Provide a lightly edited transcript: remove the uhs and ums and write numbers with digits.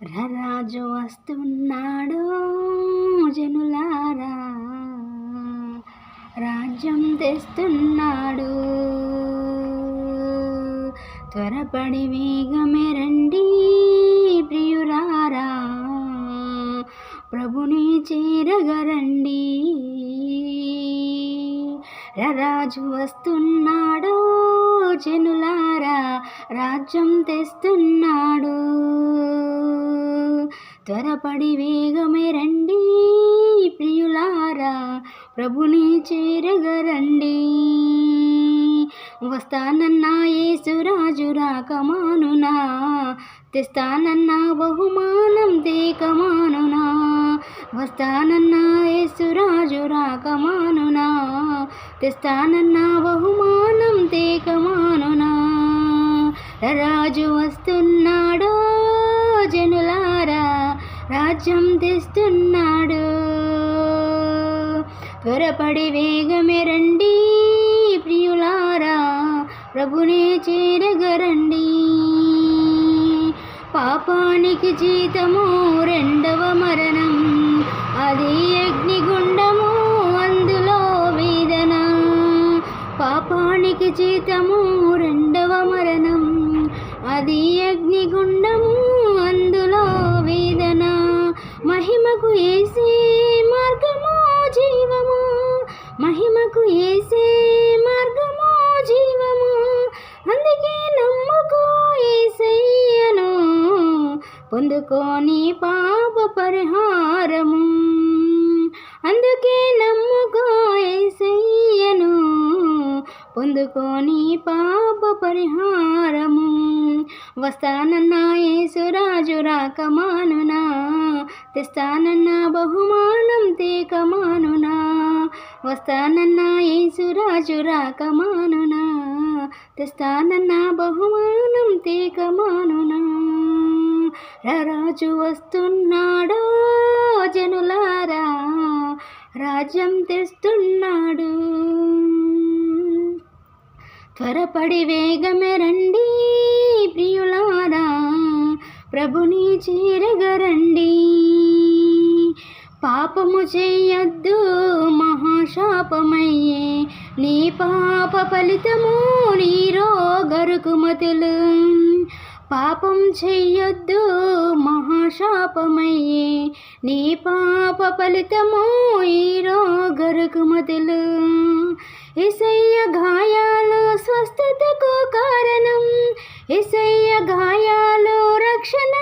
రాజు వస్తున్నాడు జనులారా, రాజ్యం తెస్తున్నాడు. త్వరపడి వేగమే రండి ప్రియులారా, ప్రభుని చేరగరండి. రాజు వస్తున్నాడు జనులారా, రాజ్యం తెస్తున్నాడు. త్వరపడి వేగమే రండి ప్రియులారా, ప్రభుని చేరగరండి. వస్తానన్నా యేసురాజు రాకమానునా, తెస్తానన్నా బహుమానం తేకమానునా. వస్తానన్నా యేసురాజు రాకమానునా, తెస్తానన్నా బహుమానం తేకమానునా. రాజు వస్తున్నాడు జనులారా, రాజ్యం తెస్తున్నాడు. త్వరపడి వేగమే రండి ప్రియులారా, ప్రభుని చేరగరండి. పాపానికి జీతము రెండవ మరణం, అది అగ్నిగుండము, అందులో వేదన. పాపానికి జీతము రెండవ మరణం, అది అగ్నిగుండము, అందులో వేదన. మహిమకు యేసే మార్గము జీవము, మహిమకు యేసే మార్గము జీవము. అందుకే నమ్ముకో యేసయ్యను, పొందుకోని పాప పరిహారము. అందుకే నమ్ముకో యేసయ్యను, పొందుకోని పాప పరిహారము. వస్తానన్నా యేసురాజు రాకమానునా, తెస్తానన్నా బహుమానం తేకమానునా. వస్తానన్నా యేసురాజు రాకమానునా, తెస్తానన్నా బహుమానం తేకమానునా. రాజు వస్తున్నాడు జనులారా, రాజ్యం తెస్తున్నాడు. త్వరపడి వేగమే రండి ప్రియులారా, ప్రభుని చేరగరండి. పాపము చెయ్యొద్దు మహాశాపమయ్యే, నీ పాప ఫలితము నీ రోగరుకుమతులు. పాపం చెయ్యొద్దు మహాశాపమయ్యే, నీ పాప ఫలితము ఈ రోగరుకుమతులు. యేసయ్య గాయాలు స్వస్థతకు కారణం, యేసయ్య గాయాలు రక్షణ